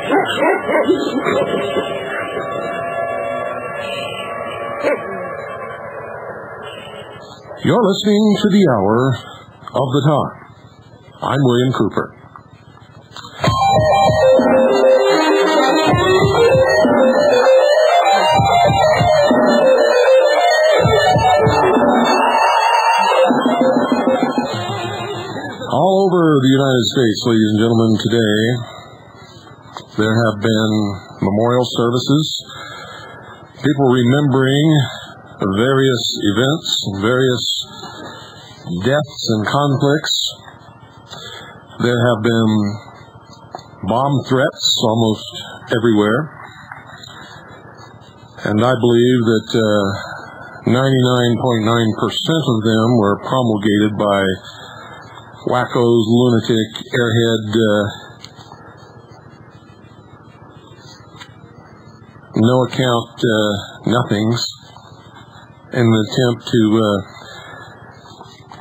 You're listening to the Hour of the Time. I'm William Cooper. All over the United States, ladies and gentlemen, today there have been memorial services, people remembering various events, various deaths and conflicts. There have been bomb threats almost everywhere. And I believe that 99.9% of them were promulgated by wackos, lunatic, airhead, no account nothings in an attempt to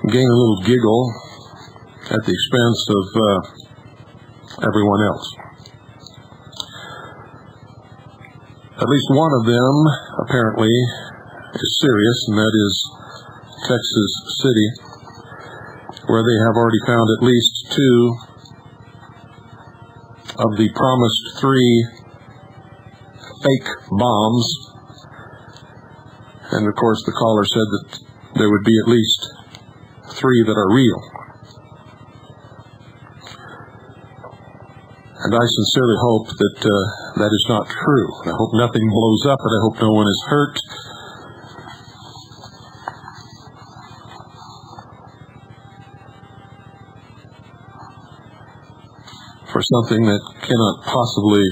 gain a little giggle at the expense of everyone else. At least one of them apparently is serious, and that is Texas City, where they have already found at least 2 of the promised 3 fake bombs. And of course the caller said that there would be at least 3 that are real. And I sincerely hope that that is not true. I hope nothing blows up, and I hope no one is hurt. For something that cannot possibly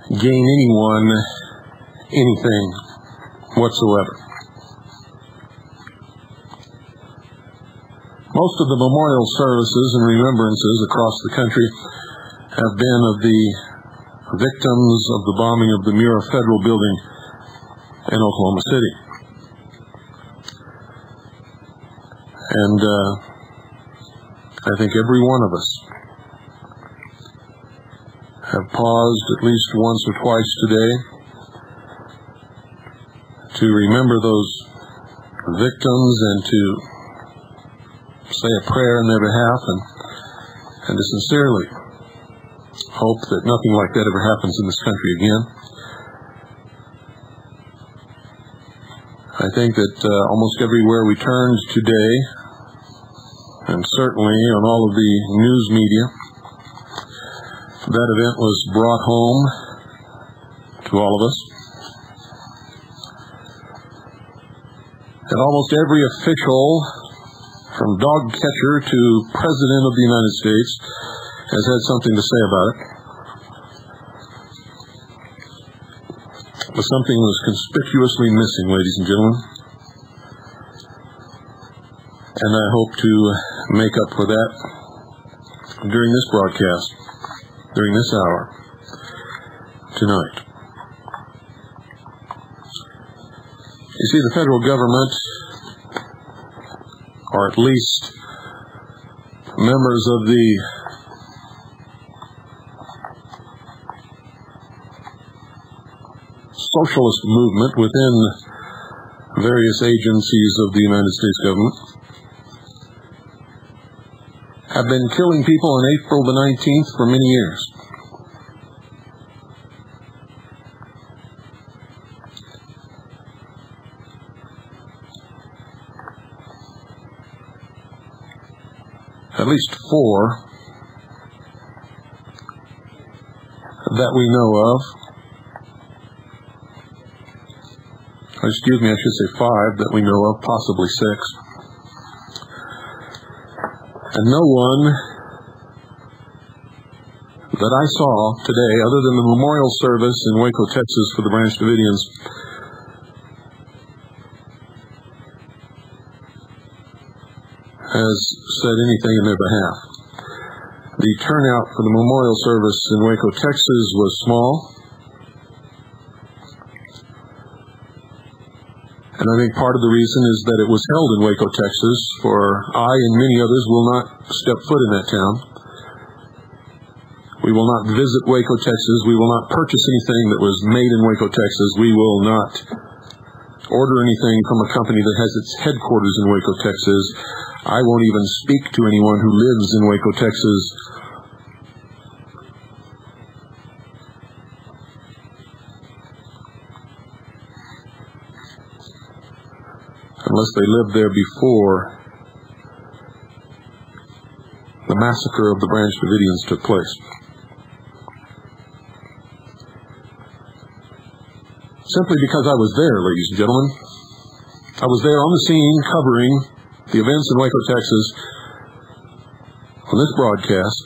gain anyone anything whatsoever. Most of the memorial services and remembrances across the country have been of the victims of the bombing of the Murrah Federal Building in Oklahoma City. And I think every one of us have paused at least once or twice today to remember those victims and to say a prayer on their behalf and to sincerely hope that nothing like that ever happens in this country again. I think that almost everywhere we turned today, and certainly on all of the news media, that event was brought home to all of us. And almost every official, from dog catcher to President of the United States, has had something to say about it. But something was conspicuously missing, ladies and gentlemen. And I hope to make up for that during this broadcast, during this hour, tonight. You see, the federal government, or at least members of the socialist movement within various agencies of the United States government, have been killing people on April the 19th for many years. At least 4 that we know of. Excuse me, I should say 5 that we know of, possibly 6. And no one that I saw today, other than the memorial service in Waco, Texas for the Branch Davidians, has said anything in their behalf. The turnout for the memorial service in Waco, Texas was small. And I think part of the reason is that it was held in Waco, Texas, for I and many others will not step foot in that town We will not visit Waco, Texas. We will not purchase anything that was made in Waco, Texas. We will not order anything from a company that has its headquarters in Waco, Texas. I won't even speak to anyone who lives in Waco, Texas. Unless they lived there before the massacre of the Branch Davidians took place. Simply because I was there, ladies and gentlemen. I was there on the scene covering the events in Waco, Texas on this broadcast.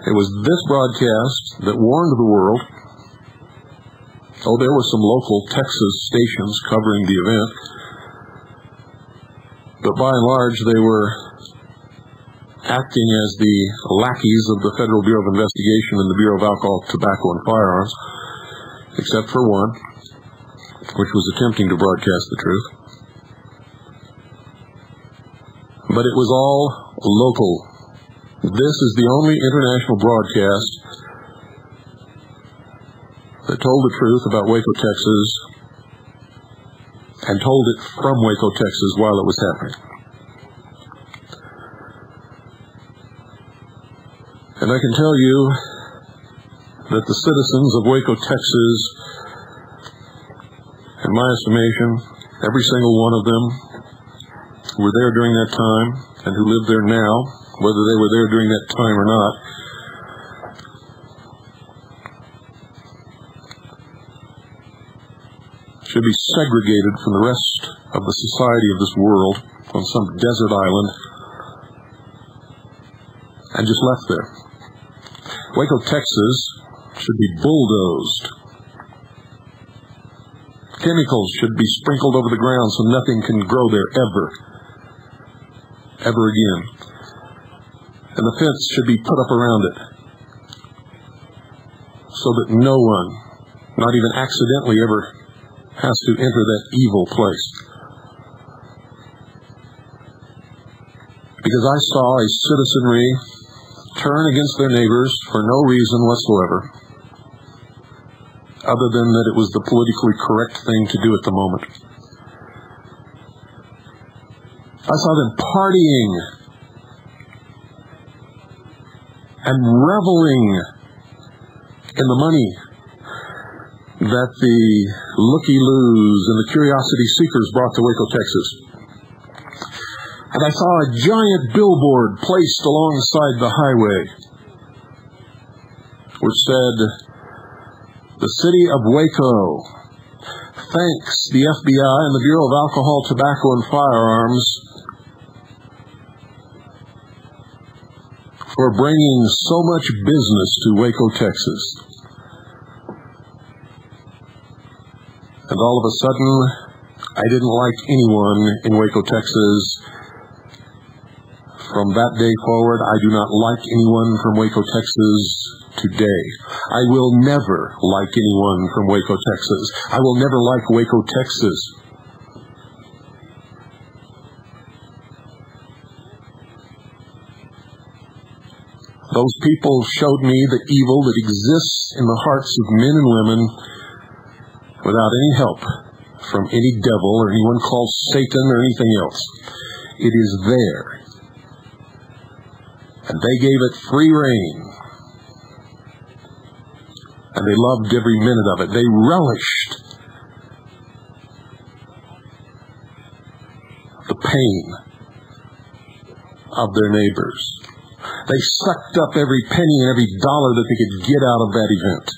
It was this broadcast that warned the world. Oh, there were some local Texas stations covering the event, but by and large they were acting as the lackeys of the Federal Bureau of Investigation and the Bureau of Alcohol, Tobacco, and Firearms, except for one, which was attempting to broadcast the truth. But it was all local. This is the only international broadcast that told the truth about Waco, Texas, and told it from Waco, Texas while it was happening. And I can tell you that the citizens of Waco, Texas, in my estimation, every single one of them who were there during that time and who live there now, whether they were there during that time or not, should be segregated from the rest of the society of this world on some desert island and just left there. Waco, Texas should be bulldozed. Chemicals should be sprinkled over the ground so nothing can grow there ever again. And the fence should be put up around it so that no one, not even accidentally, ever has to enter that evil place. Because I saw a citizenry turn against their neighbors for no reason whatsoever, other than that it was the politically correct thing to do at the moment. I saw them partying and reveling in the money that the looky-loos and the curiosity seekers brought to Waco, Texas. And I saw a giant billboard placed alongside the highway which said, "The city of Waco thanks the FBI and the Bureau of Alcohol, Tobacco, and Firearms for bringing so much business to Waco, Texas." And all of a sudden, I didn't like anyone in Waco, Texas. From that day forward, I do not like anyone from Waco, Texas today. I will never like anyone from Waco, Texas. I will never like Waco, Texas. Those people showed me the evil that exists in the hearts of men and women without any help from any devil or anyone called Satan or anything else. It is there. And they gave it free rein. And they loved every minute of it. They relished the pain of their neighbors. They sucked up every penny and every dollar that they could get out of that event.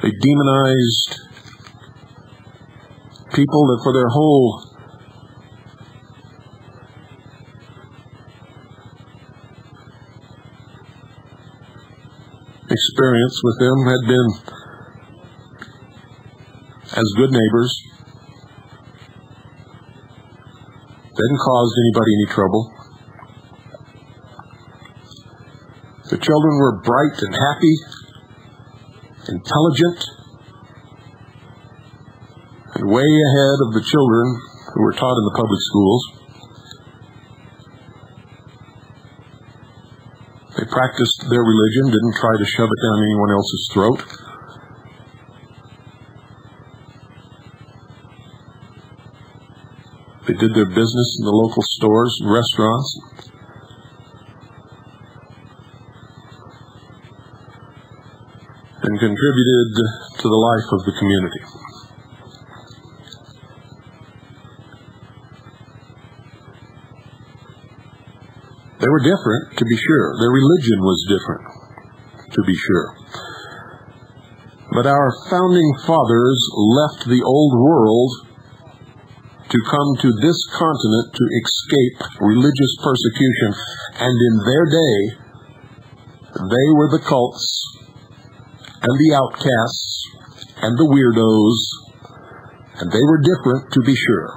They demonized people that for their whole experience with them had been as good neighbors. They hadn't caused anybody any trouble. The children were bright and happy, intelligent, and way ahead of the children who were taught in the public schools. They practiced their religion, didn't try to shove it down anyone else's throat. They did their business in the local stores and restaurants. And contributed to the life of the community. They were different, to be sure. Their religion was different, to be sure. But our founding fathers left the old world to come to this continent to escape religious persecution. And in their day, they were the cults and the outcasts and the weirdos, and they were different, to be sure.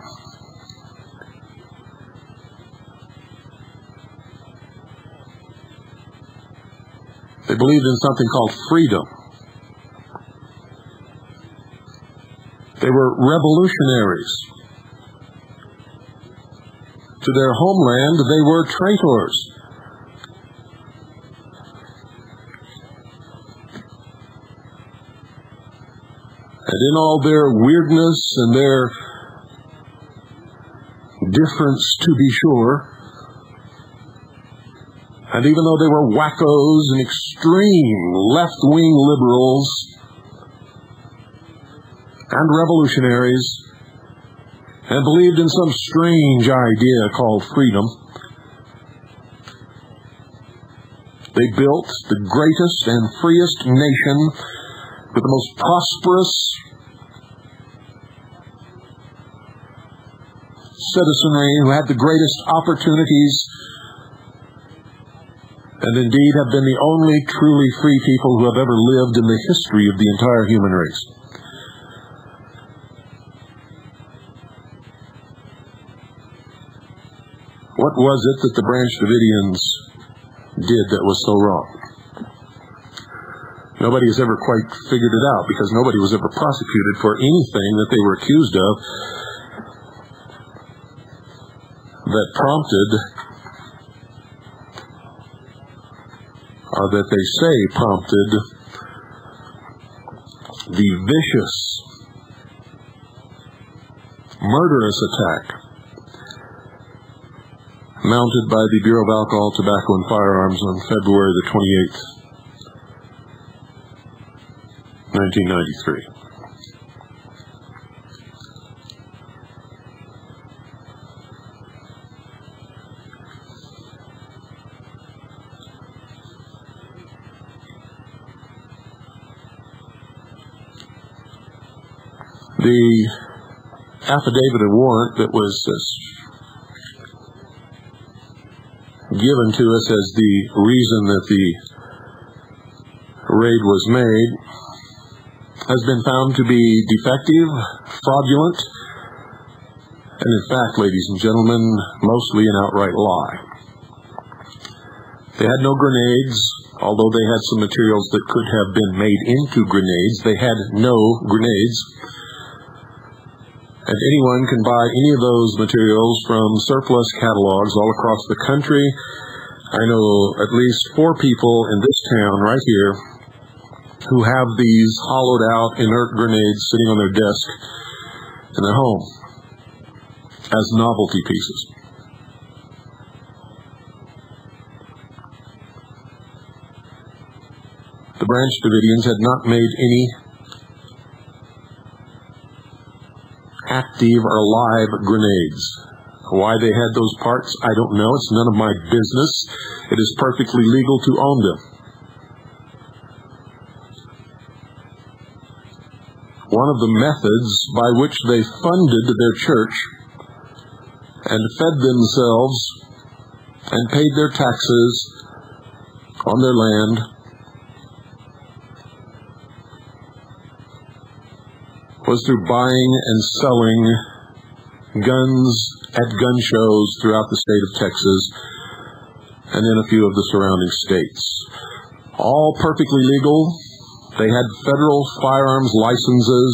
They believed in something called freedom. They were revolutionaries. To their homeland, they were traitors. And in all their weirdness and their difference, to be sure, and even though they were wackos and extreme left-wing liberals and revolutionaries, and believed in some strange idea called freedom, they built the greatest and freest nation with the most prosperous citizenry, who had the greatest opportunities, and indeed have been the only truly free people who have ever lived in the history of the entire human race. What was it that the Branch Davidians did that was so wrong? Nobody has ever quite figured it out, because nobody was ever prosecuted for anything that they were accused of that prompted, or that they say prompted, the vicious, murderous attack mounted by the Bureau of Alcohol, Tobacco, and Firearms on February the 28th, 1993. The affidavit of warrant that was given to us as the reason that the raid was made has been found to be defective, fraudulent, and in fact, ladies and gentlemen, mostly an outright lie. They had no grenades, although they had some materials that could have been made into grenades. They had no grenades. And anyone can buy any of those materials from surplus catalogs all across the country. I know at least 4 people in this town right here who have these hollowed out inert grenades sitting on their desk in their home as novelty pieces. The Branch Davidians had not made any active or live grenades. Why they had those parts, I don't know. It's none of my business. It is perfectly legal to own them. One of the methods by which they funded their church and fed themselves and paid their taxes on their land was through buying and selling guns at gun shows throughout the state of Texas and in a few of the surrounding states. All perfectly legal. They had federal firearms licenses.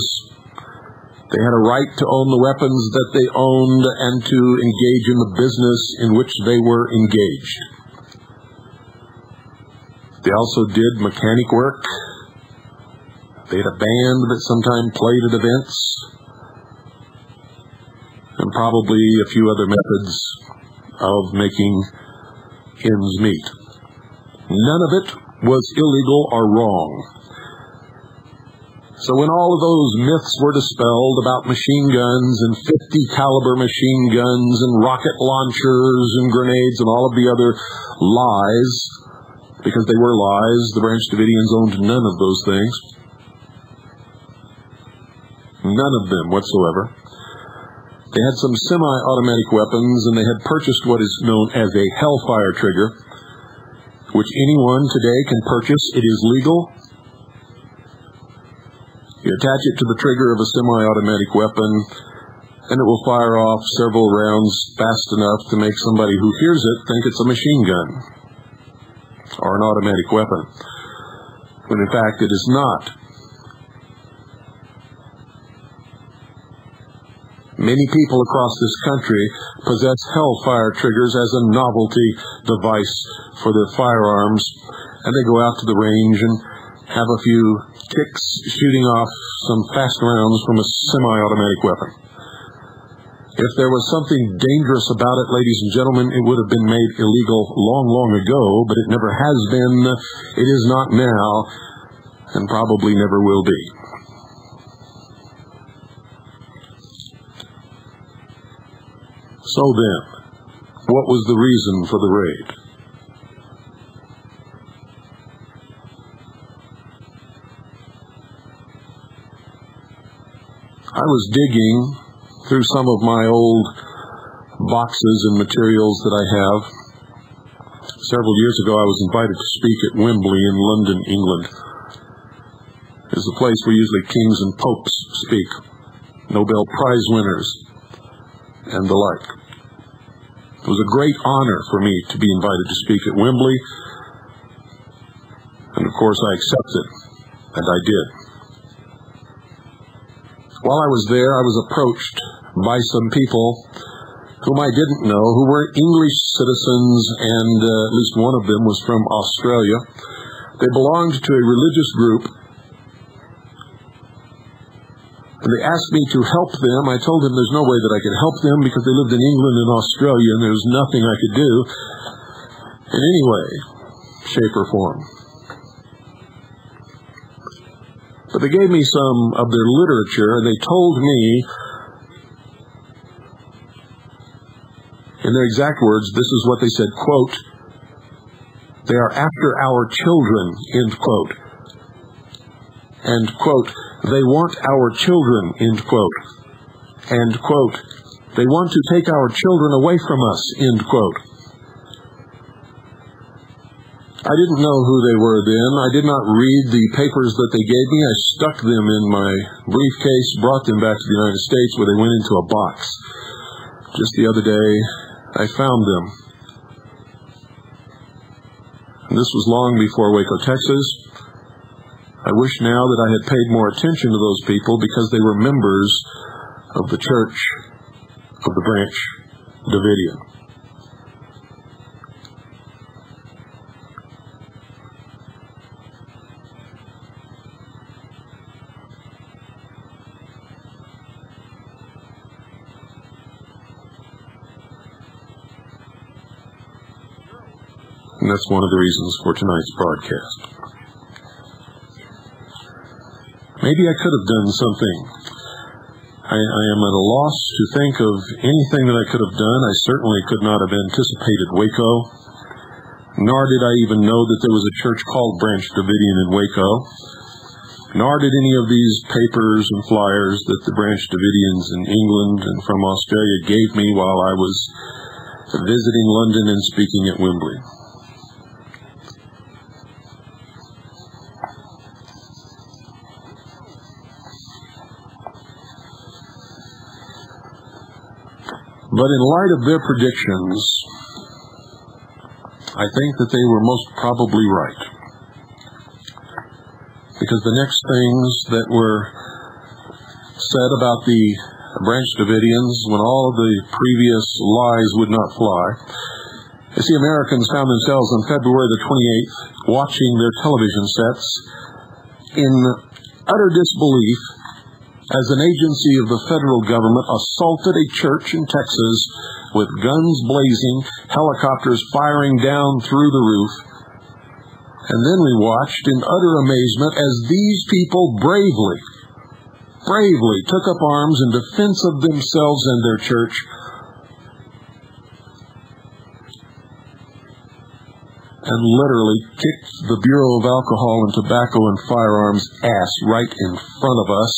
They had a right to own the weapons that they owned and to engage in the business in which they were engaged. They also did mechanic work. They had a band that sometimes played at events, and probably a few other methods of making ends meet. None of it was illegal or wrong. So when all of those myths were dispelled about machine guns and 50 caliber machine guns and rocket launchers and grenades and all of the other lies, because they were lies, the Branch Davidians owned none of those things. None of them whatsoever. They had some semi-automatic weapons, and they had purchased what is known as a Hellfire trigger, which anyone today can purchase. It is legal. You attach it to the trigger of a semi-automatic weapon, and it will fire off several rounds fast enough to make somebody who hears it think it's a machine gun or an automatic weapon, when in fact it is not. Many people across this country possess Hellfire triggers as a novelty device for their firearms, and they go out to the range and have a few kicks shooting off some fast rounds from a semi-automatic weapon. If there was something dangerous about it, ladies and gentlemen, it would have been made illegal long, long ago, but it never has been. It is not now, and probably never will be. So then, what was the reason for the raid? I was digging through some of my old boxes and materials that I have. Several years ago, I was invited to speak at Wembley in London, England. It's a place where usually kings and popes speak, Nobel Prize winners, and the like. It was a great honor for me to be invited to speak at Wembley, and of course I accepted, and I did. While I was there, I was approached by some people whom I didn't know, who were English citizens, and at least one of them was from Australia. They belonged to a religious group, and they asked me to help them. I told them there's no way that I could help them because they lived in England and Australia, and there was nothing I could do in any way, shape, or form. But they gave me some of their literature, and they told me, in their exact words, this is what they said, quote, "They are after our children," end quote. And, quote, "They want our children," end quote. And, quote, "They want to take our children away from us," end quote. I didn't know who they were then. I did not read the papers that they gave me. I stuck them in my briefcase, brought them back to the United States, where they went into a box. Just the other day, I found them. And this was long before Waco, Texas. I wish now that I had paid more attention to those people because they were members of the Church of the Branch Davidian. And that's one of the reasons for tonight's broadcast. Maybe I could have done something. I am at a loss to think of anything that I could have done. I certainly could not have anticipated Waco, nor did I even know that there was a church called Branch Davidian in Waco, nor did any of these papers and flyers that the Branch Davidians in England and from Australia gave me while I was visiting London and speaking at Wembley. But in light of their predictions, I think that they were most probably right. Because the next things that were said about the Branch Davidians when all of the previous lies would not fly. You see, Americans found themselves on February the 28th watching their television sets in utter disbelief as an agency of the federal government assaulted a church in Texas with guns blazing, helicopters firing down through the roof. And then we watched in utter amazement as these people bravely took up arms in defense of themselves and their church. And literally kicked the Bureau of Alcohol and Tobacco and Firearms ass right in front of us.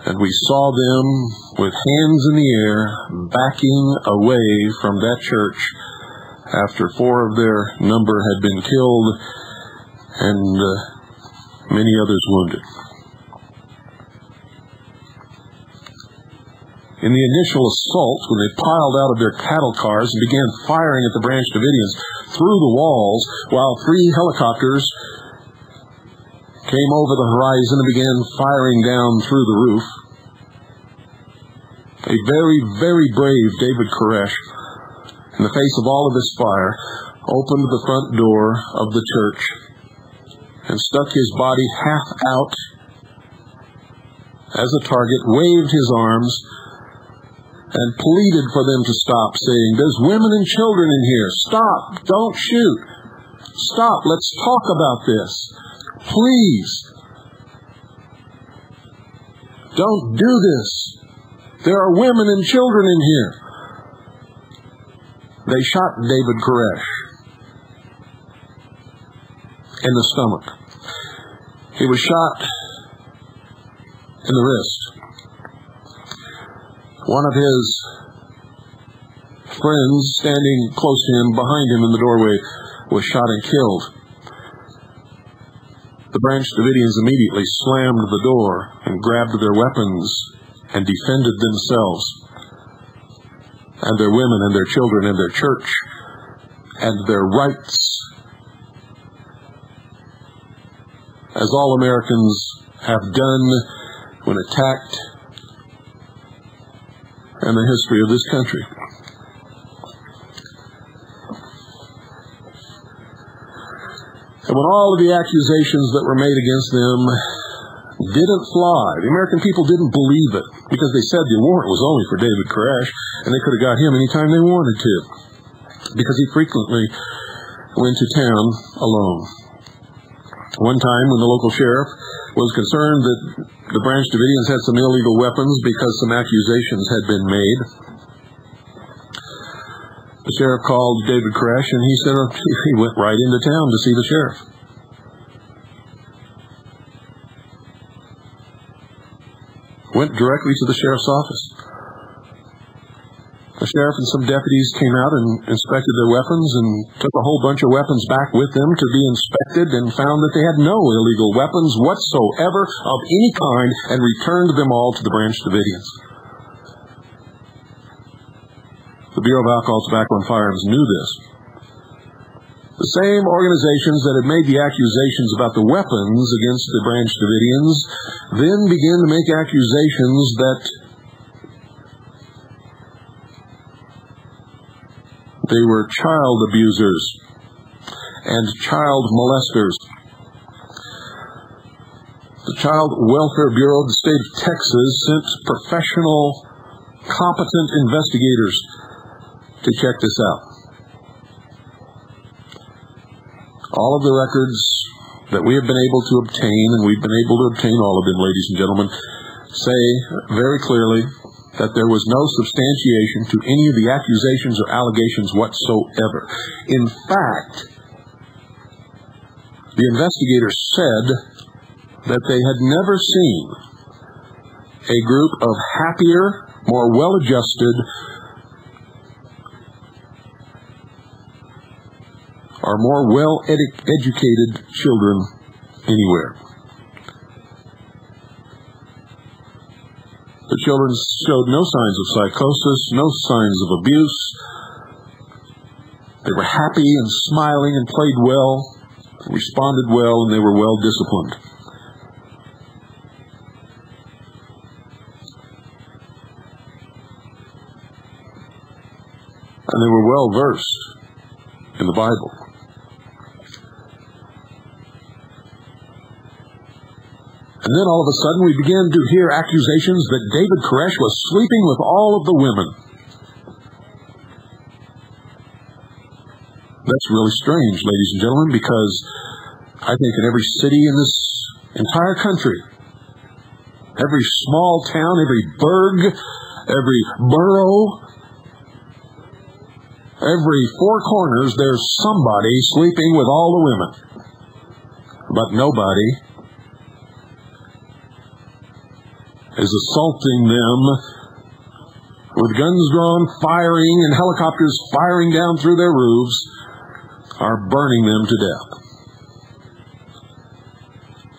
And we saw them with hands in the air backing away from that church after 4 of their number had been killed and many others wounded. In the initial assault, when they piled out of their cattle cars and began firing at the Branch Davidians through the walls, while 3 helicopters came over the horizon and began firing down through the roof, a very, very brave David Koresh, in the face of all of this fire, opened the front door of the church and stuck his body half out as a target, waved his arms, and pleaded for them to stop, saying, "There's women and children in here. Stop. Don't shoot. Stop. Let's talk about this. Please. Don't do this. There are women and children in here." They shot David Koresh in the stomach. He was shot in the wrist. One of his friends standing close to him, behind him in the doorway, was shot and killed. The Branch Davidians immediately slammed the door and grabbed their weapons and defended themselves and their women and their children and their church and their rights, as all Americans have done when attacked in the history of this country. And when all of the accusations that were made against them didn't fly, the American people didn't believe it, because they said the warrant was only for David Koresh, and they could have got him anytime they wanted to, because he frequently went to town alone. One time, when the local sheriff was concerned that the Branch Davidians had some illegal weapons because some accusations had been made, the sheriff called David Koresh, and he said he went right into town to see the sheriff. Went directly to the sheriff's office. The sheriff and some deputies came out and inspected their weapons and took a whole bunch of weapons back with them to be inspected and found that they had no illegal weapons whatsoever of any kind and returned them all to the Branch Davidians. The Bureau of Alcohol, Tobacco, and Firearms knew this. The same organizations that had made the accusations about the weapons against the Branch Davidians then began to make accusations that they were child abusers and child molesters. The Child Welfare Bureau of the state of Texas sent professional, competent investigators to check this out. All of the records that we have been able to obtain, and we've been able to obtain all of them, ladies and gentlemen, say very clearly that there was no substantiation to any of the accusations or allegations whatsoever. In fact, the investigators said that they had never seen a group of happier, more well-adjusted, or more well-educated children anywhere. The children showed no signs of psychosis, no signs of abuse. They were happy and smiling and played well, responded well, and they were well disciplined. and they were well versed in the Bible. And then all of a sudden we began to hear accusations that David Koresh was sleeping with all of the women. That's really strange, ladies and gentlemen, because I think in every city in this entire country, every small town, every burg, every borough, every four corners, there's somebody sleeping with all the women. But nobody is assaulting them with guns drawn, firing, and helicopters firing down through their roofs, are burning them to death.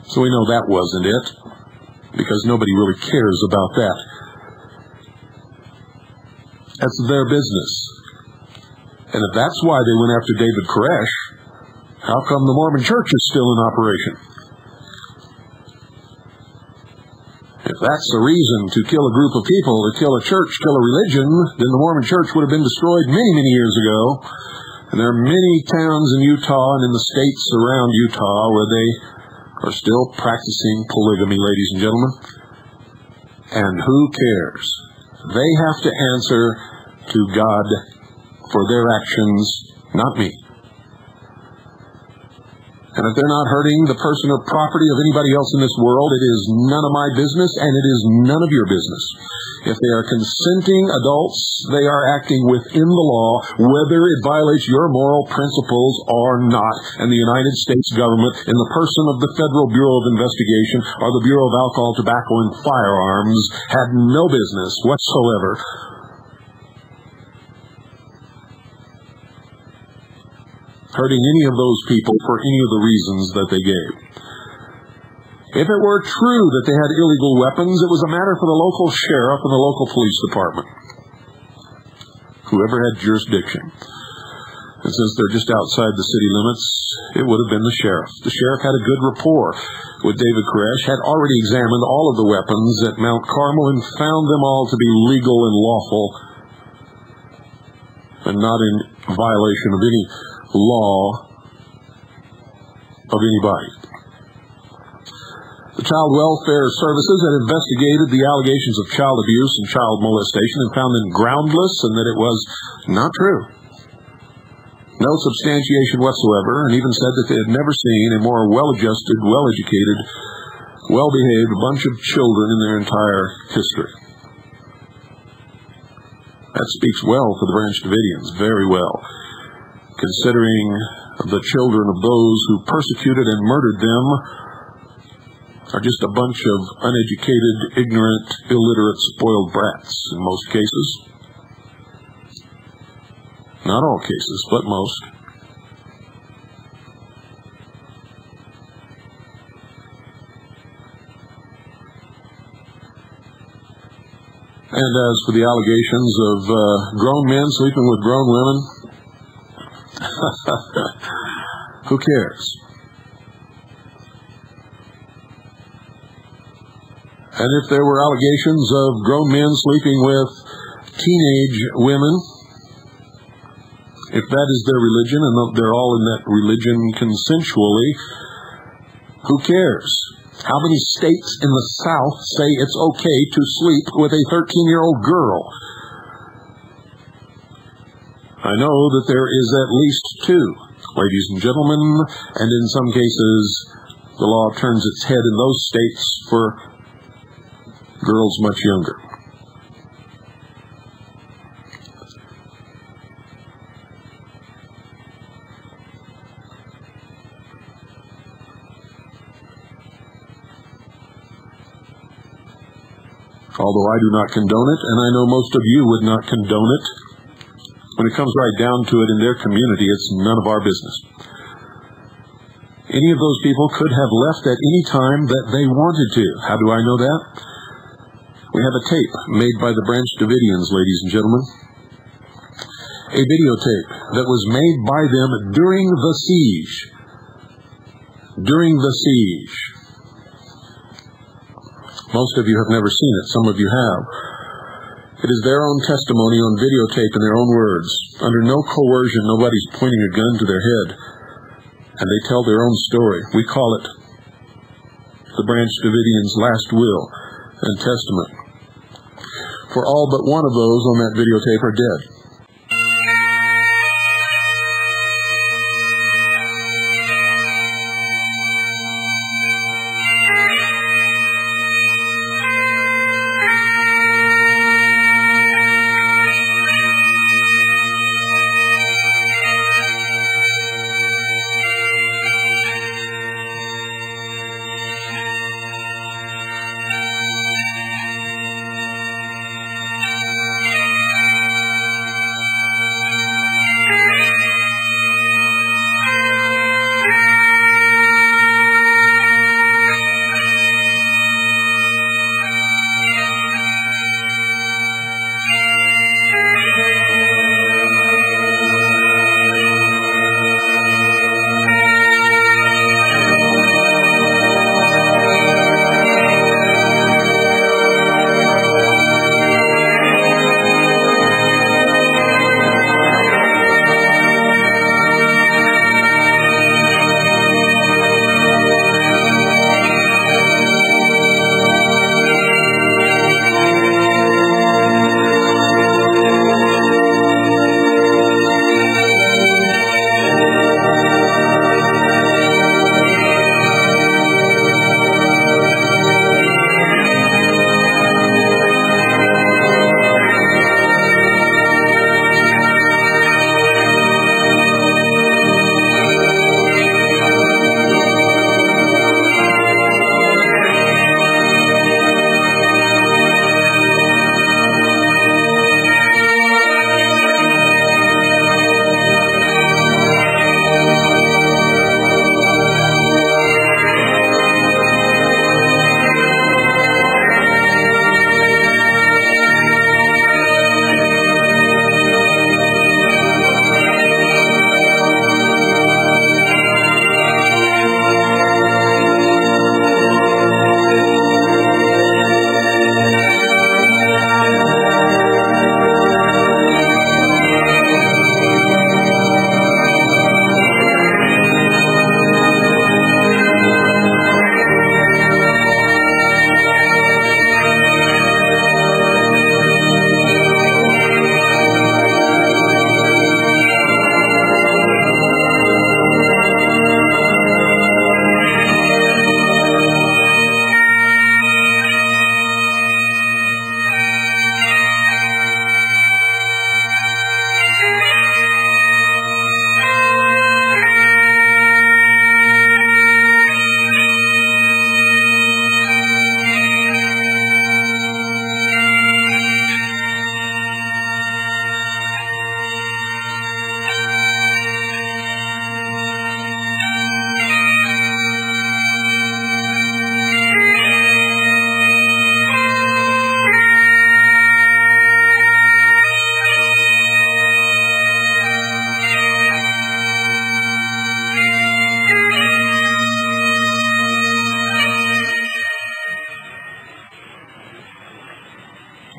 So we know that wasn't it, because nobody really cares about that. That's their business. And if that's why they went after David Koresh, how come the Mormon Church is still in operation? If that's the reason to kill a group of people, to kill a church, kill a religion, then the Mormon Church would have been destroyed many, many years ago. And there are many towns in Utah and in the states around Utah where they are still practicing polygamy, ladies and gentlemen. And who cares? They have to answer to God for their actions, not me. And if they're not hurting the person or property of anybody else in this world, it is none of my business, and it is none of your business. If they are consenting adults, they are acting within the law, whether it violates your moral principles or not. And the United States government, in the person of the Federal Bureau of Investigation or the Bureau of Alcohol, Tobacco, and Firearms, had no business whatsoever hurting any of those people for any of the reasons that they gave. If it were true that they had illegal weapons, it was a matter for the local sheriff and the local police department, whoever had jurisdiction. And since they're just outside the city limits, it would have been the sheriff. The sheriff had a good rapport with David Koresh, had already examined all of the weapons at Mount Carmel and found them all to be legal and lawful and not in violation of any law of anybody. The Child Welfare Services had investigated the allegations of child abuse and child molestation and found them groundless and that it was not true. No substantiation whatsoever, and even said that they had never seen a more well-adjusted, well-educated, well-behaved bunch of children in their entire history. That speaks well for the Branch Davidians, very well, considering the children of those who persecuted and murdered them are just a bunch of uneducated, ignorant, illiterate, spoiled brats in most cases. Not all cases, but most. And as for the allegations of grown men sleeping with grown women, who cares? And if there were allegations of grown men sleeping with teenage women, if that is their religion and they're all in that religion consensually, who cares? How many states in the South say it's okay to sleep with a 13-year-old girl? I know that there is at least 2, ladies and gentlemen, and in some cases the law turns its head in those states for girls much younger. Although I do not condone it, and I know most of you would not condone it, when it comes right down to it in their community, it's none of our business. Any of those people could have left at any time that they wanted to. How do I know that? We have a tape made by the Branch Davidians, ladies and gentlemen. A videotape that was made by them during the siege. During the siege. Most of you have never seen it. Some of you have. It is their own testimony on videotape in their own words. Under no coercion, nobody's pointing a gun to their head. And they tell their own story. We call it the Branch Davidians' last will and testament. For all but one of those on that videotape are dead.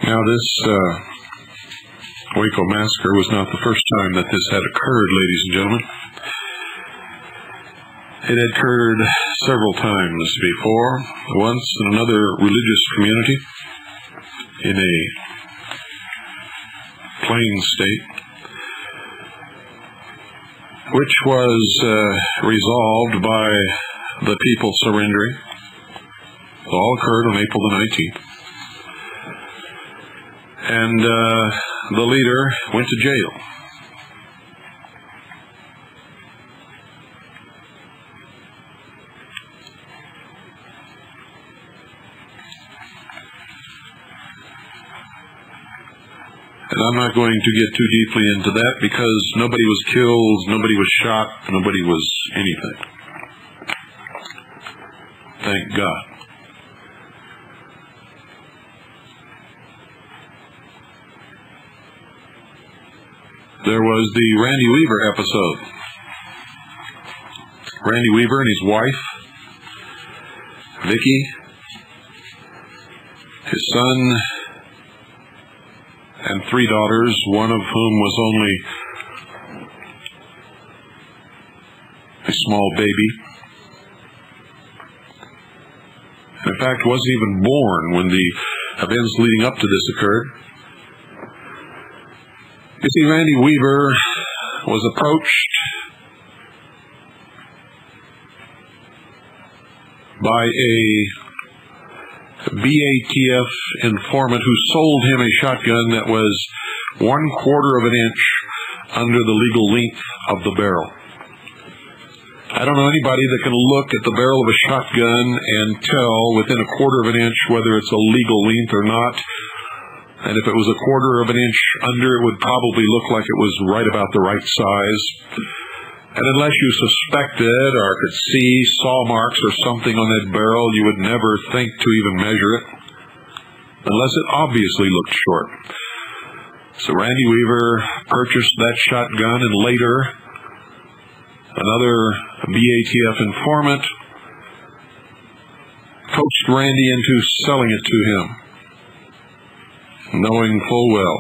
Now, this Waco massacre was not the first time that this had occurred, ladies and gentlemen. It had occurred several times before, once in another religious community in a plain state, which was resolved by the people surrendering. It all occurred on April the 19th. And the leader went to jail. And I'm not going to get too deeply into that because nobody was killed, nobody was shot, nobody was anything. Thank God. There was the Randy Weaver episode. Randy Weaver and his wife, Vicki, his son, and 3 daughters, one of whom was only a small baby. In fact, wasn't even born when the events leading up to this occurred. You see, Randy Weaver was approached by a BATF informant who sold him a shotgun that was 1/4 of an inch under the legal length of the barrel. I don't know anybody that can look at the barrel of a shotgun and tell within 1/4 of an inch whether it's a legal length or not. And if it was 1/4 of an inch under, it would probably look like it was right about the right size. And unless you suspected or could see saw marks or something on that barrel, you would never think to even measure it, unless it obviously looked short. So Randy Weaver purchased that shotgun, and later another BATF informant coached Randy into selling it to him, knowing full well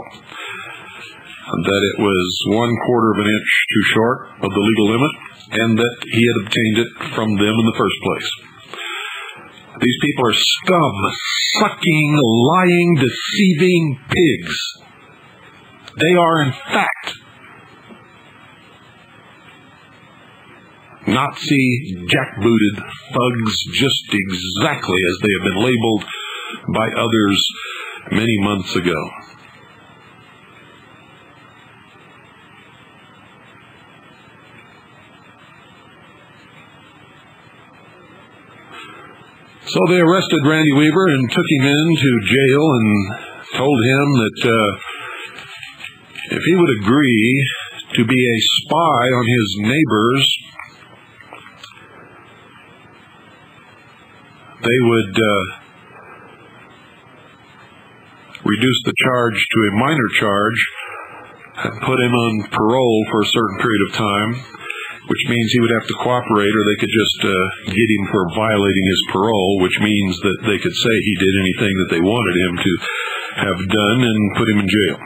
that it was 1/4 of an inch too short of the legal limit, and that he had obtained it from them in the first place. These people are scum, sucking, lying, deceiving pigs. They are, in fact, Nazi jackbooted thugs, just exactly as they have been labeled by others many months ago. So they arrested Randy Weaver and took him into jail and told him that if he would agree to be a spy on his neighbors, they would reduce the charge to a minor charge and put him on parole for a certain period of time, which means he would have to cooperate, or they could just get him for violating his parole, which means that they could say he did anything that they wanted him to have done and put him in jail.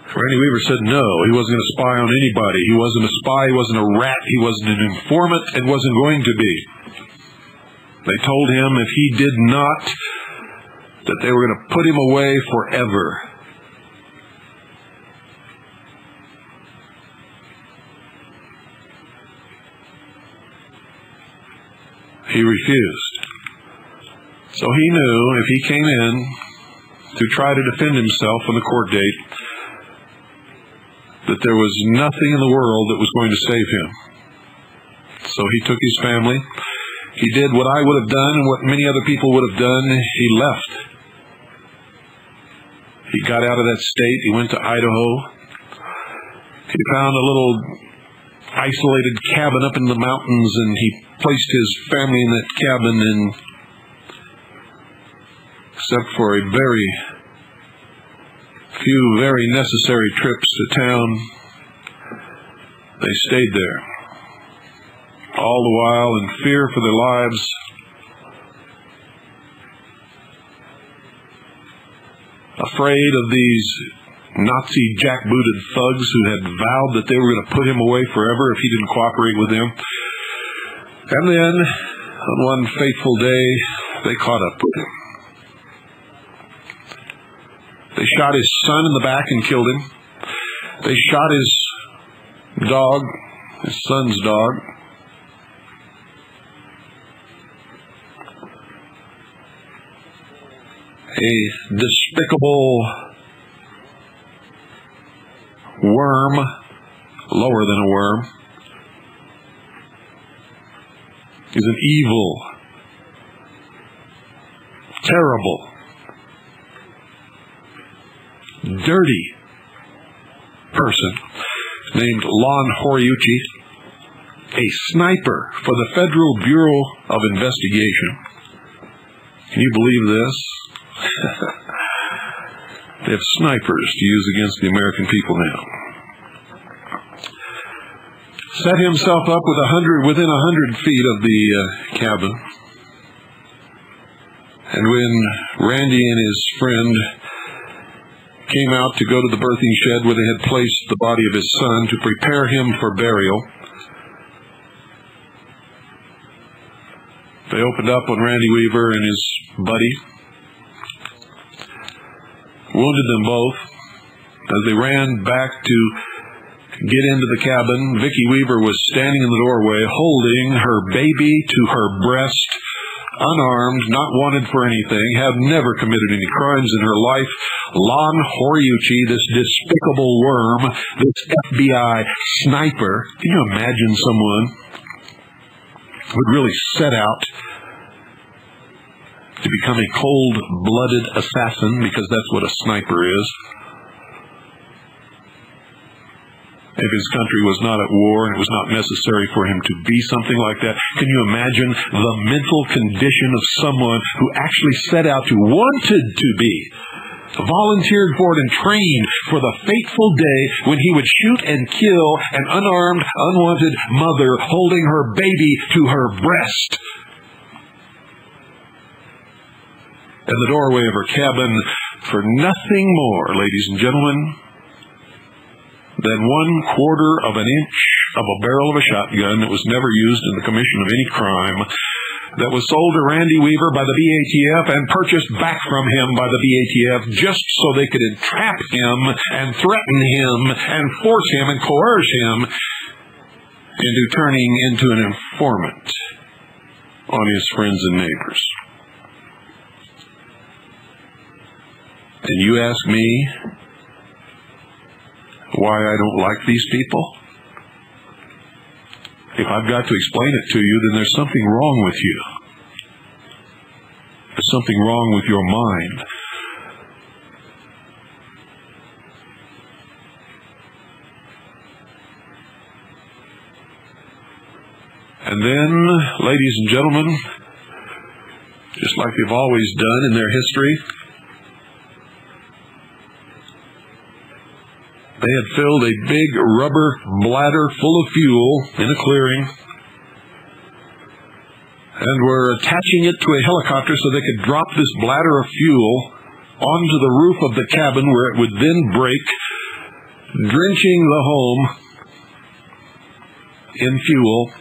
Randy Weaver said no, he wasn't going to spy on anybody. He wasn't a spy, he wasn't a rat, he wasn't an informant, and wasn't going to be. They told him if he did not, that they were going to put him away forever. He refused. So he knew if he came in to try to defend himself on the court date, that there was nothing in the world that was going to save him. So he took his family. He did what I would have done and what many other people would have done. He left. He got out of that state. He went to Idaho. He found a little isolated cabin up in the mountains, and he placed his family in that cabin, and except for a few very necessary trips to town, they stayed there. All the while in fear for their lives, afraid of these Nazi jackbooted thugs who had vowed that they were going to put him away forever if he didn't cooperate with them. And then, on one fateful day, they caught up with him. They shot his son in the back and killed him. They shot his dog, his son's dog. A despicable worm, lower than a worm, is an evil, terrible, dirty person named Lon Horiuchi, a sniper for the Federal Bureau of Investigation. Can you believe this? They have snipers to use against the American people now. Set himself up within 100 feet of the cabin. And when Randy and his friend came out to go to the birthing shed where they had placed the body of his son to prepare him for burial. They opened up on Randy Weaver and his buddy, wounded them both. As they ran back to get into the cabin, Vicki Weaver was standing in the doorway holding her baby to her breast, unarmed, not wanted for anything, had never committed any crimes in her life. Lon Horiuchi, this despicable worm, this FBI sniper. Can you imagine someone who would really set out to become a cold-blooded assassin, because that's what a sniper is? If his country was not at war and it was not necessary for him to be something like that. Can you imagine the mental condition of someone who actually set out to, wanted to be, volunteered for it and trained for the fateful day when he would shoot and kill an unarmed, unwanted mother holding her baby to her breast in the doorway of her cabin for nothing more, ladies and gentlemen, than 1/4 of an inch of a barrel of a shotgun that was never used in the commission of any crime, that was sold to Randy Weaver by the BATF and purchased back from him by the BATF just so they could entrap him and threaten him and force him and coerce him into turning into an informant on his friends and neighbors. And you ask me why I don't like these people? If I've got to explain it to you, then there's something wrong with you. There's something wrong with your mind. And then, ladies and gentlemen, just like they've always done in their history, they had filled a big rubber bladder full of fuel in a clearing and were attaching it to a helicopter so they could drop this bladder of fuel onto the roof of the cabin where it would then break, drenching the home in fuel,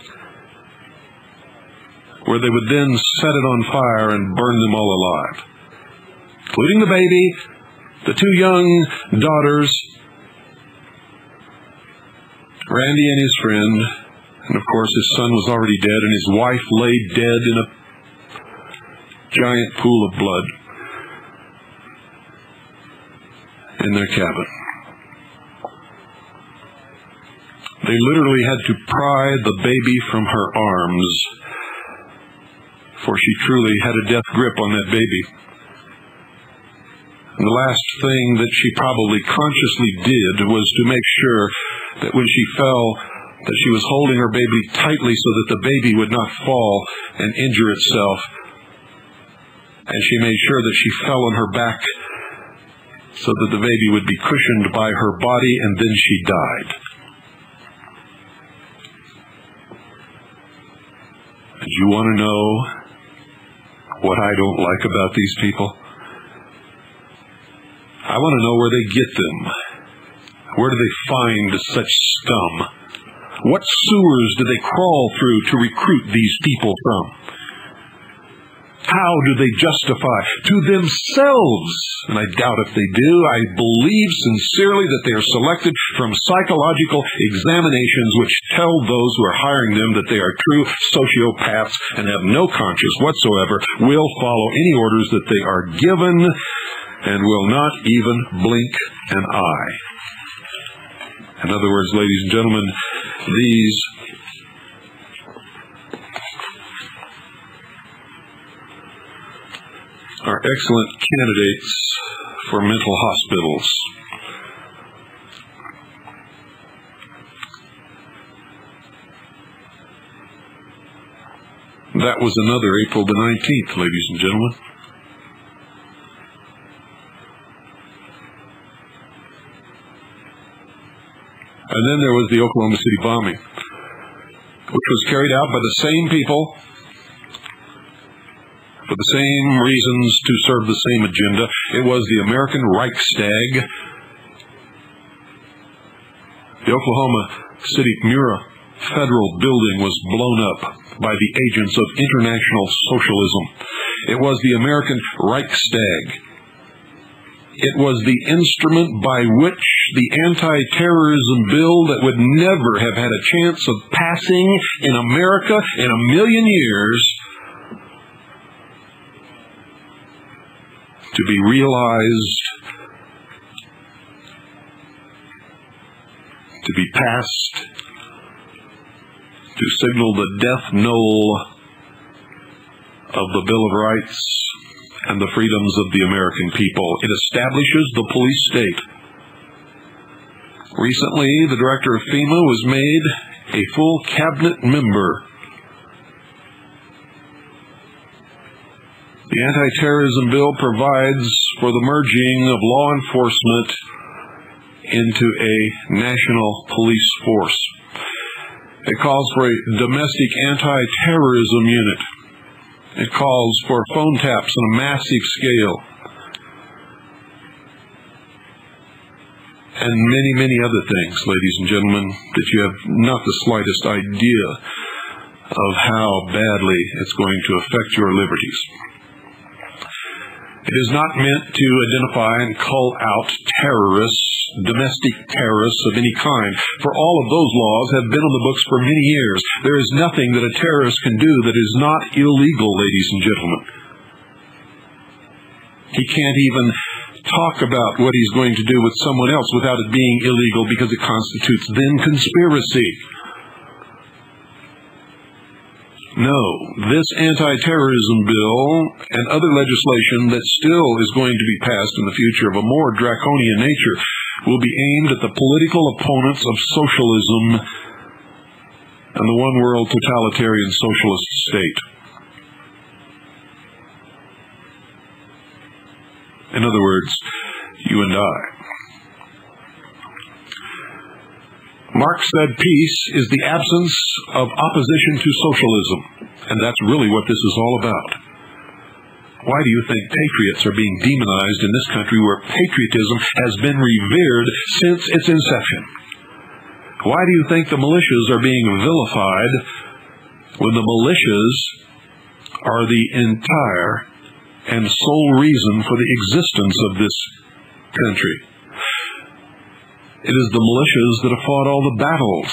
where they would then set it on fire and burn them all alive, including the baby, the 2 young daughters, Randy and his friend, and of course his son was already dead, and his wife lay dead in a giant pool of blood in their cabin. They literally had to pry the baby from her arms, for she truly had a death grip on that baby. And the last thing that she probably consciously did was to make sure that when she fell, that she was holding her baby tightly so that the baby would not fall and injure itself. And she made sure that she fell on her back so that the baby would be cushioned by her body, and then she died. And you want to know what I don't like about these people? I want to know where they get them. Where do they find such scum? What sewers do they crawl through to recruit these people from? How do they justify to themselves, and I doubt if they do, I believe sincerely that they are selected from psychological examinations which tell those who are hiring them that they are true sociopaths and have no conscience whatsoever, will follow any orders that they are given, and will not even blink an eye. In other words, ladies and gentlemen, these are excellent candidates for mental hospitals. That was another April the 19th, ladies and gentlemen. And then there was the Oklahoma City bombing, which was carried out by the same people for the same reasons to serve the same agenda. It was the American Reichstag. The Oklahoma City Murrah Federal Building was blown up by the agents of international socialism. It was the American Reichstag. It was the instrument by which the anti-terrorism bill that would never have had a chance of passing in America in a million years to be realized, to be passed, to signal the death knell of the Bill of Rights and the freedoms of the American people. It establishes the police state. Recently, the director of FEMA was made a full cabinet member. The anti-terrorism bill provides for the merging of law enforcement into a national police force. It calls for a domestic anti-terrorism unit. It calls for phone taps on a massive scale. And many, many other things, ladies and gentlemen, that you have not the slightest idea of how badly it's going to affect your liberties. It is not meant to identify and cull out terrorists, domestic terrorists of any kind, for all of those laws have been on the books for many years. There is nothing that a terrorist can do that is not illegal, ladies and gentlemen. He can't even talk about what he's going to do with someone else without it being illegal, because it constitutes then conspiracy. No, this anti-terrorism bill and other legislation that still is going to be passed in the future of a more draconian nature will be aimed at the political opponents of socialism and the one-world totalitarian socialist state. In other words, you and I. Marx said peace is the absence of opposition to socialism, and that's really what this is all about. Why do you think patriots are being demonized in this country where patriotism has been revered since its inception? Why do you think the militias are being vilified when the militias are the entire and sole reason for the existence of this country? It is the militias that have fought all the battles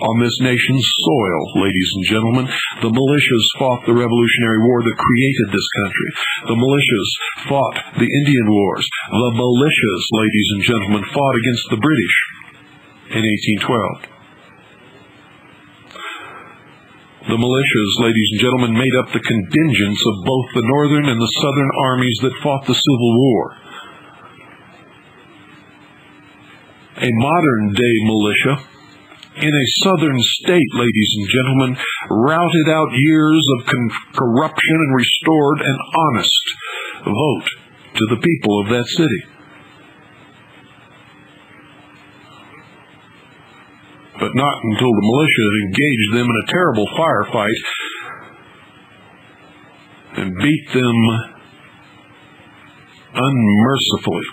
on this nation's soil, ladies and gentlemen. The militias fought the Revolutionary War that created this country. The militias fought the Indian Wars. The militias, ladies and gentlemen, fought against the British in 1812. The militias, ladies and gentlemen, made up the contingents of both the Northern and the Southern armies that fought the Civil War. A modern-day militia in a southern state, ladies and gentlemen, routed out years of corruption and restored an honest vote to the people of that city. But not until the militia engaged them in a terrible firefight and beat them unmercifully,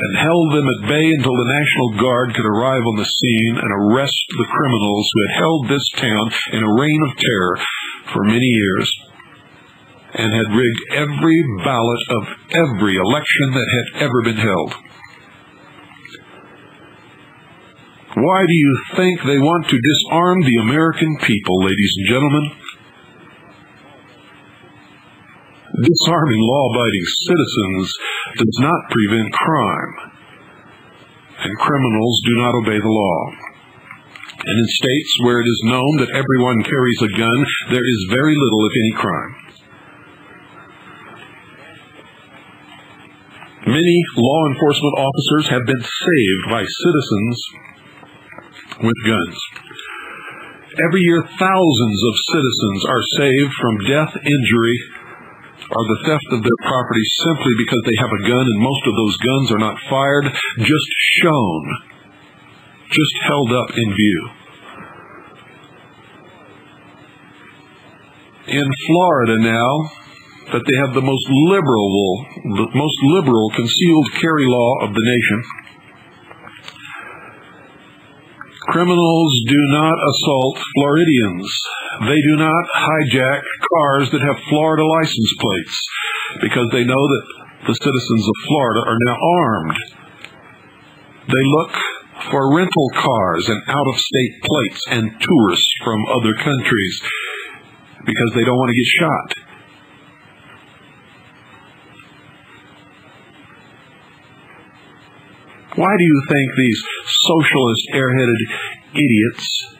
and held them at bay until the National Guard could arrive on the scene and arrest the criminals who had held this town in a reign of terror for many years and had rigged every ballot of every election that had ever been held. Why do you think they want to disarm the American people, ladies and gentlemen? Disarming law-abiding citizens does not prevent crime, and criminals do not obey the law. And in states where it is known that everyone carries a gun, there is very little, if any, crime. Many law enforcement officers have been saved by citizens with guns. Every year, thousands of citizens are saved from death, injury, or the theft of their property simply because they have a gun, and most of those guns are not fired, just shown, just held up in view. in Florida now that they have the most liberal concealed carry law of the nation. Criminals do not assault Floridians. They do not hijack cars that have Florida license plates because they know that the citizens of Florida are now armed. They look for rental cars and out-of-state plates and tourists from other countries because they don't want to get shot. Why do you think these socialist, airheaded idiots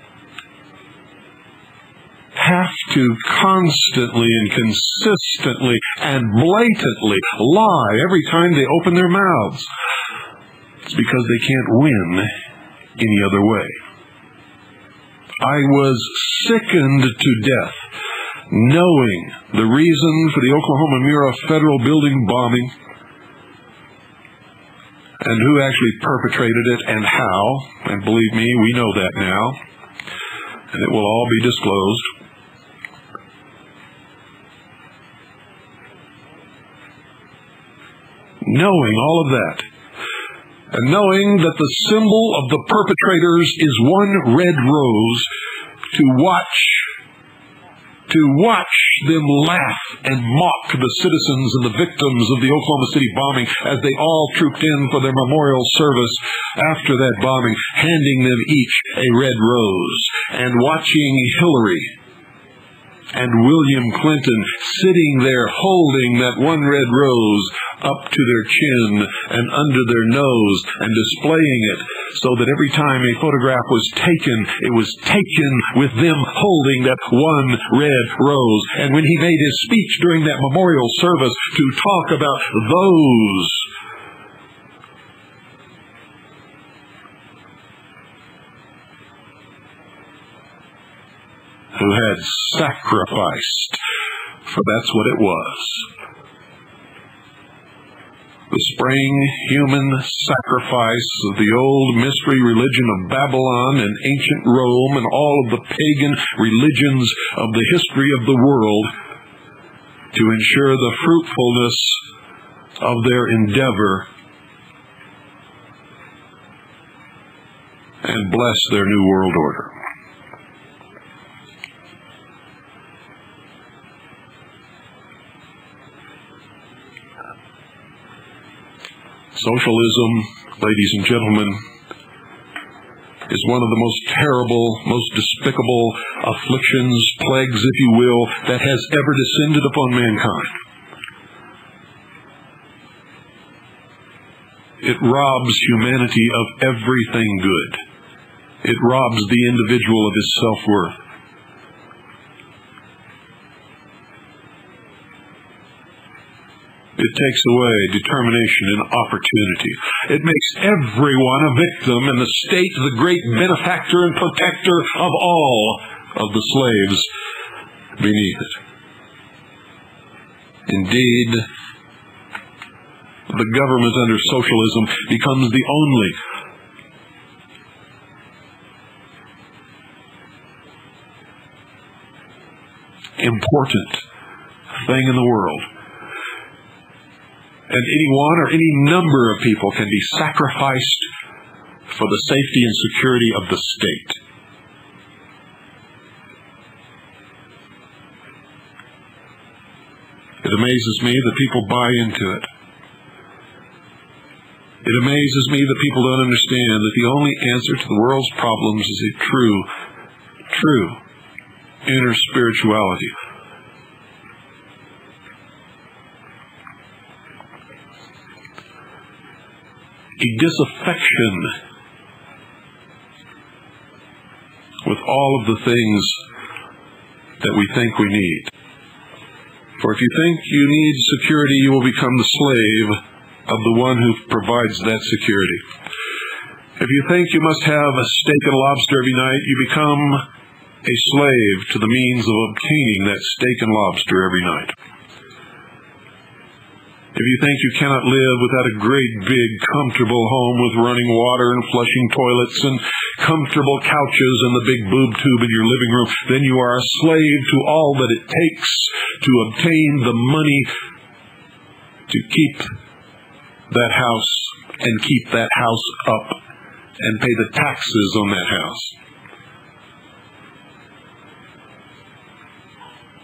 have to constantly and consistently and blatantly lie every time they open their mouths? It's because they can't win any other way. I was sickened to death knowing the reason for the Oklahoma Mira federal building bombing and who actually perpetrated it and how. And believe me, we know that now. And it will all be disclosed. Knowing all of that, and knowing that the symbol of the perpetrators is one red rose, to watch them laugh and mock the citizens and the victims of the Oklahoma City bombing as they all trooped in for their memorial service after that bombing, handing them each a red rose, and watching Hillary and William Clinton sitting there holding that one red rose up to their chin and under their nose and displaying it so that every time a photograph was taken, it was taken with them holding that one red rose. And when he made his speech during that memorial service to talk about those who had sacrificed, for that's what it was. The spring human sacrifice of the old mystery religion of Babylon and ancient Rome and all of the pagan religions of the history of the world to ensure the fruitfulness of their endeavor and bless their new world order. Socialism, ladies and gentlemen, is one of the most terrible, most despicable afflictions, plagues, if you will, that has ever descended upon mankind. It robs humanity of everything good. It robs the individual of his self-worth. It takes away determination and opportunity. It makes everyone a victim and the state the great benefactor and protector of all of the slaves beneath it. Indeed, the government under socialism becomes the only important thing in the world. And anyone or any number of people can be sacrificed for the safety and security of the state. It amazes me that people buy into it. It amazes me that people don't understand that the only answer to the world's problems is a true inner spirituality. A disaffection with all of the things that we think we need. For if you think you need security, you will become the slave of the one who provides that security. If you think you must have a steak and lobster every night, you become a slave to the means of obtaining that steak and lobster every night. If you think you cannot live without a great, big, comfortable home with running water and flushing toilets and comfortable couches and the big boob tube in your living room, then you are a slave to all that it takes to obtain the money to keep that house and keep that house up and pay the taxes on that house.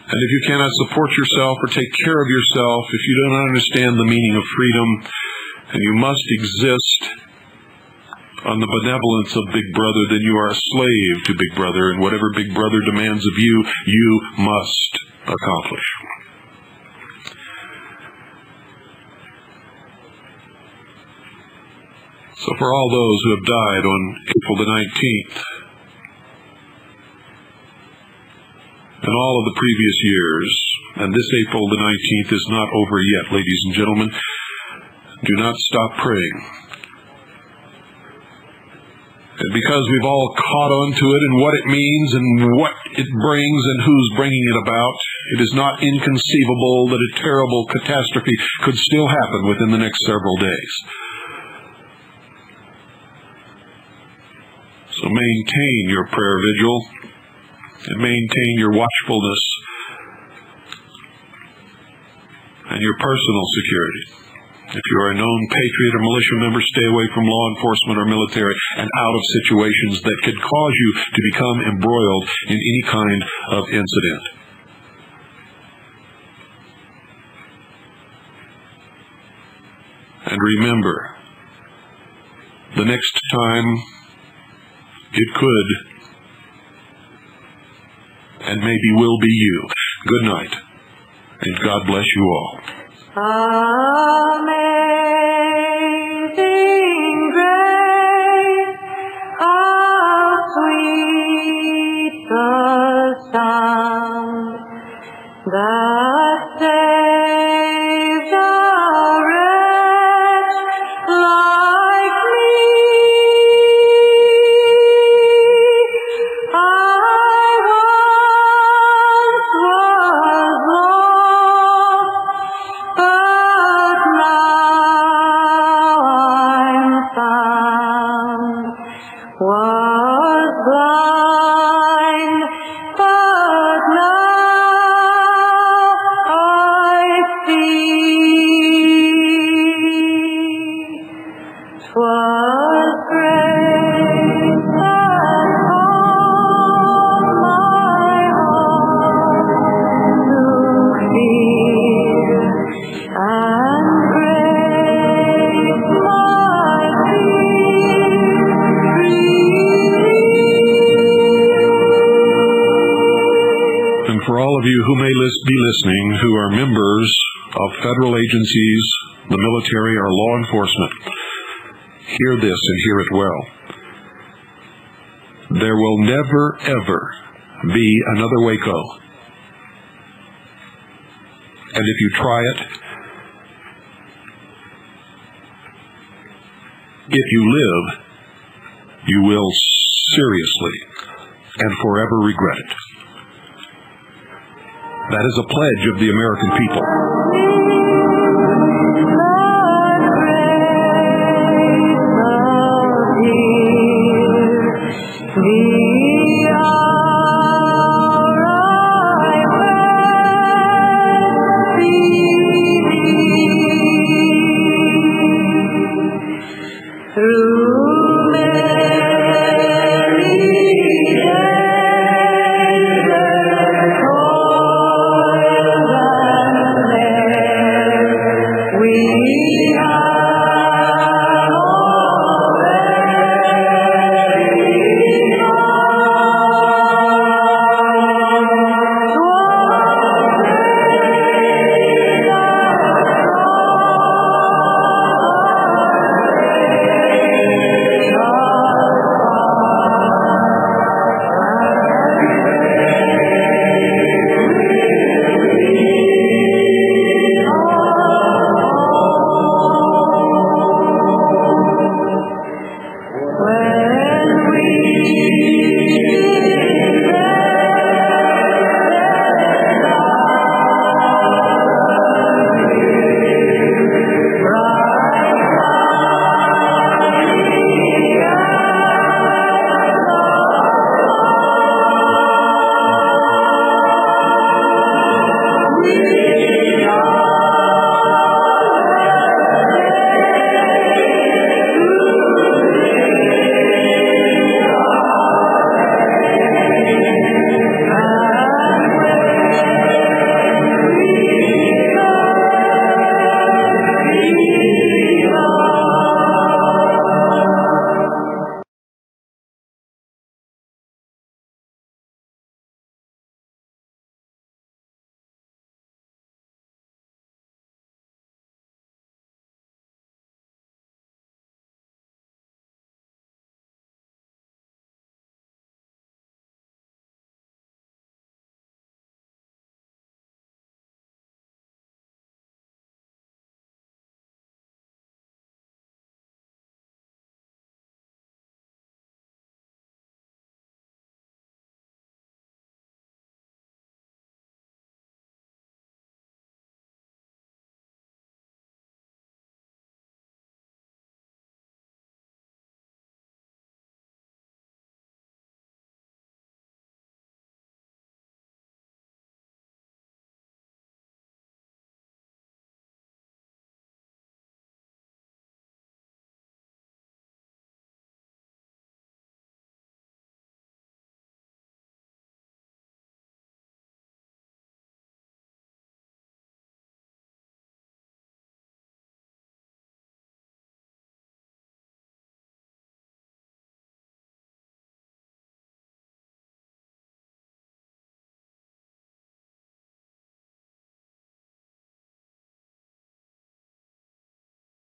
And if you cannot support yourself or take care of yourself, if you don't understand the meaning of freedom, and you must exist on the benevolence of Big Brother, then you are a slave to Big Brother, and whatever Big Brother demands of you, you must accomplish. So for all those who have died on April the 19th, and all of the previous years, and this April the 19th is not over yet, ladies and gentlemen, do not stop praying. And because we've all caught on to it and what it means and what it brings and who's bringing it about, it is not inconceivable that a terrible catastrophe could still happen within the next several days. So maintain your prayer vigil and maintain your watchfulness and your personal security. If you are a known patriot or militia member, stay away from law enforcement or military and out of situations that could cause you to become embroiled in any kind of incident. And remember, the next time it could and maybe will be you. Good night, and God bless you all. Amazing grace, how sweet the sound that saved a wretch like me. I once was lost, but now I'm found. Was blind, but now I see. 'Twas grace that called my heart to fear, and grace my fear relieved. And for all of you who may be listening who are members of federal agencies, the military, or law enforcement, hear this and hear it well. There will never, ever be another Waco. And if you try it, if you live, you will seriously and forever regret it. That is a pledge of the American people.